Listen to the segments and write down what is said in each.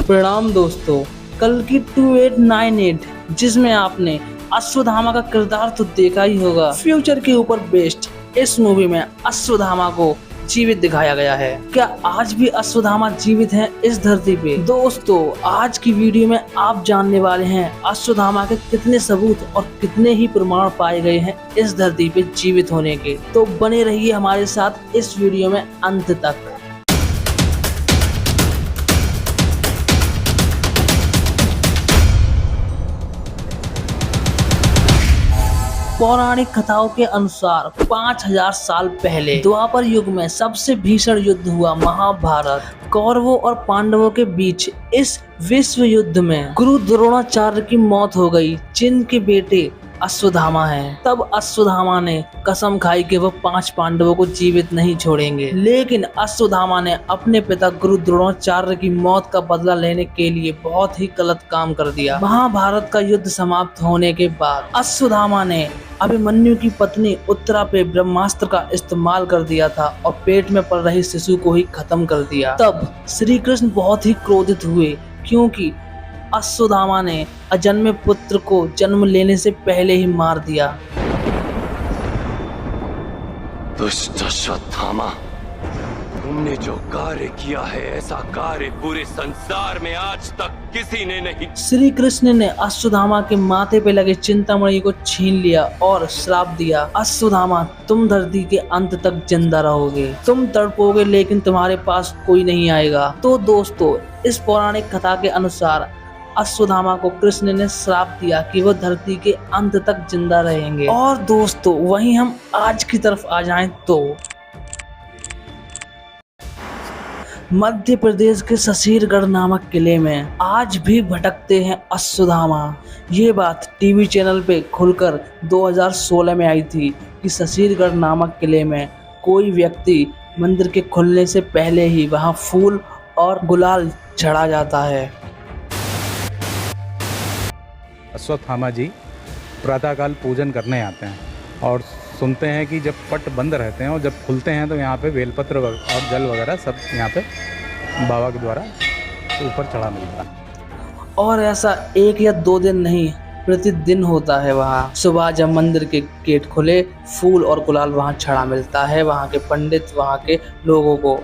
प्रणाम दोस्तों। कल की 2898 जिसमें आपने अश्वत्थामा का किरदार तो देखा ही होगा, फ्यूचर के ऊपर बेस्ड इस मूवी में अश्वत्थामा को जीवित दिखाया गया है। क्या आज भी अश्वत्थामा जीवित हैं इस धरती पे? दोस्तों, आज की वीडियो में आप जानने वाले हैं अश्वत्थामा के कितने सबूत और कितने ही प्रमाण पाए गए हैं इस धरती पे जीवित होने के। तो बने रहिए हमारे साथ इस वीडियो में अंत तक। पौराणिक कथाओं के अनुसार 5000 साल पहले द्वापर युग में सबसे भीषण युद्ध हुआ महाभारत। कौरवों और पांडवों के बीच इस विश्व युद्ध में गुरु द्रोणाचार्य की मौत हो गई, जिनके बेटे अश्वत्थामा हैं। तब अश्वत्थामा ने कसम खाई कि वह 5 पांडवों को जीवित नहीं छोड़ेंगे, लेकिन अश्वत्थामा ने अपने पिता गुरु द्रोणाचार्य की मौत का बदला लेने के लिए बहुत ही गलत काम कर दिया। महाभारत का युद्ध समाप्त होने के बाद अश्वत्थामा ने अभिमन्यु की पत्नी उत्तरा पे ब्रह्मास्त्र का इस्तेमाल कर दिया था और पेट में पल रही शिशु को ही खत्म कर दिया। तब श्री कृष्ण बहुत ही क्रोधित हुए, क्योंकि अश्वत्थामा ने अजन्मे पुत्र को जन्म लेने से पहले ही मार दिया। दुष्ट अश्वत्थामा, तुमने जो कार्य किया है, ऐसा कार्य पूरे संसार में आज तक किसी ने नहीं। श्री कृष्ण ने अश्वत्थामा के माथे पे लगे चिंतामणि को छीन लिया और श्राप दिया, अश्वत्थामा तुम धरती के अंत तक जिंदा रहोगे, तुम तड़पोगे लेकिन तुम्हारे पास कोई नहीं आएगा। तो दोस्तों, इस पौराणिक कथा के अनुसार अश्वत्थामा को कृष्ण ने श्राप दिया कि वह धरती के अंत तक जिंदा रहेंगे। और दोस्तों, वहीं हम आज की तरफ आ जाएं तो मध्य प्रदेश के शशीरगढ़ नामक किले में आज भी भटकते हैं अश्वत्थामा। ये बात टीवी चैनल पे खुलकर 2016 में आई थी कि शशीरगढ़ नामक किले में कोई व्यक्ति मंदिर के खुलने से पहले ही वहां फूल और गुलाल चढ़ा जाता है। अश्वत्थामा जी प्रातःकाल पूजन करने आते हैं और सुनते हैं कि जब पट बंद रहते हैं और जब खुलते हैं तो यहाँ पे बेलपत्र और जल वगैरह सब यहाँ पे बाबा के द्वारा ऊपर चढ़ा मिलता है। और ऐसा 1 या 2 दिन नहीं, प्रतिदिन होता है। वहाँ सुबह जब मंदिर के गेट खुले, फूल और गुलाल वहाँ चढ़ा मिलता है वहाँ के पंडित, वहाँ के लोगों को।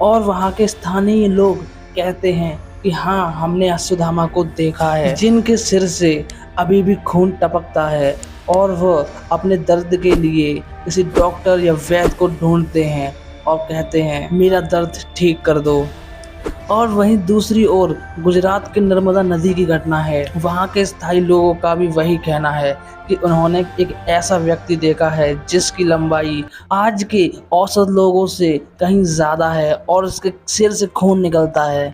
और वहाँ के स्थानीय लोग कहते हैं कि हाँ, हमने अश्वत्थामा को देखा है, जिनके सिर से अभी भी खून टपकता है और वह अपने दर्द के लिए किसी डॉक्टर या वैद्य को ढूंढते हैं और कहते हैं मेरा दर्द ठीक कर दो। और वहीं दूसरी ओर गुजरात के नर्मदा नदी की घटना है। वहाँ के स्थायी लोगों का भी वही कहना है कि उन्होंने एक ऐसा व्यक्ति देखा है जिसकी लंबाई आज के औसत लोगों से कहीं ज़्यादा है और उसके सिर से खून निकलता है।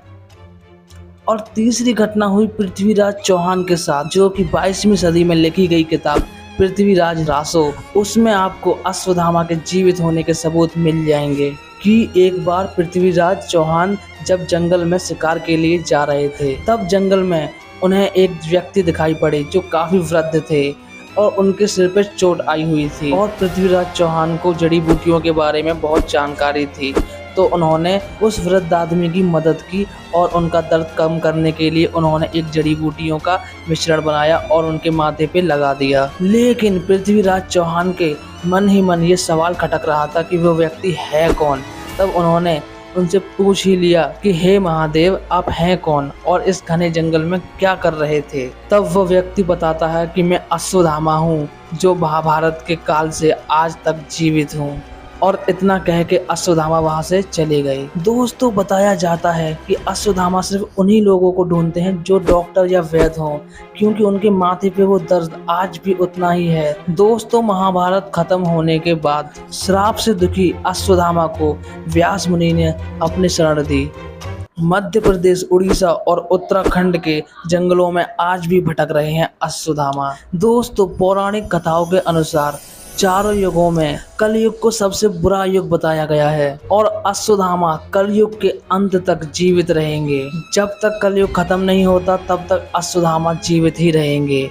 और तीसरी घटना हुई पृथ्वीराज चौहान के साथ, जो कि 22वीं सदी में लिखी गई किताब पृथ्वीराज रासो, उसमें आपको अश्वत्थामा के जीवित होने के सबूत मिल जाएंगे कि एक बार पृथ्वीराज चौहान जब जंगल में शिकार के लिए जा रहे थे, तब जंगल में उन्हें एक व्यक्ति दिखाई पड़े जो काफी वृद्ध थे और उनके सिर पर चोट आई हुई थी। और पृथ्वीराज चौहान को जड़ी बूटियों के बारे में बहुत जानकारी थी, तो उन्होंने उस वृद्ध आदमी की मदद की और उनका दर्द कम करने के लिए उन्होंने एक जड़ी बूटियों का मिश्रण बनाया और उनके माथे पे लगा दिया। लेकिन पृथ्वीराज चौहान के मन ही मन ये सवाल खटक रहा था कि वो व्यक्ति है कौन। तब उन्होंने उनसे पूछ ही लिया कि हे महादेव, आप हैं कौन और इस घने जंगल में क्या कर रहे थे। तब वो व्यक्ति बताता है कि मैं अश्वत्थामा हूँ, जो महाभारत के काल से आज तक जीवित हूँ। और इतना कह के अश्वत्थामा वहां से चले गए। दोस्तों, बताया जाता है कि अश्वत्थामा सिर्फ उन्हीं लोगों को ढूंढते हैं जो डॉक्टर या वैद्य हों, क्योंकि उनके माथे पे वो दर्द आज भी उतना ही है। दोस्तों, महाभारत खत्म होने के बाद श्राप से दुखी अश्वत्थामा को व्यास मुनि ने अपनी शरण दी। मध्य प्रदेश, उड़ीसा और उत्तराखंड के जंगलों में आज भी भटक रहे हैं अश्वत्थामा। दोस्तों, पौराणिक कथाओं के अनुसार चारों युगों में कलयुग को सबसे बुरा युग बताया गया है और अश्वत्थामा कलयुग के अंत तक जीवित रहेंगे। जब तक कलयुग खत्म नहीं होता तब तक अश्वत्थामा जीवित ही रहेंगे।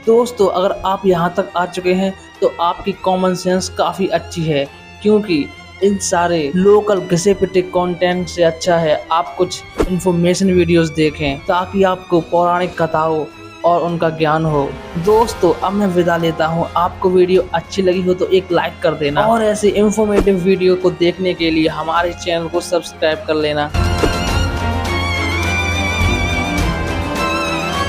दोस्तों, अगर आप यहाँ तक आ चुके हैं तो आपकी कॉमन सेंस काफ़ी अच्छी है, क्योंकि इन सारे लोकल घिसे पिटे कंटेंट से अच्छा है आप कुछ इन्फॉर्मेशन वीडियोस देखें, ताकि आपको पौराणिक कथाओं और उनका ज्ञान हो। दोस्तों अब मैं विदा लेता हूँ। आपको वीडियो अच्छी लगी हो तो एक लाइक कर देना और ऐसे इंफॉर्मेटिव वीडियो को देखने के लिए हमारे चैनल को सब्सक्राइब कर लेना।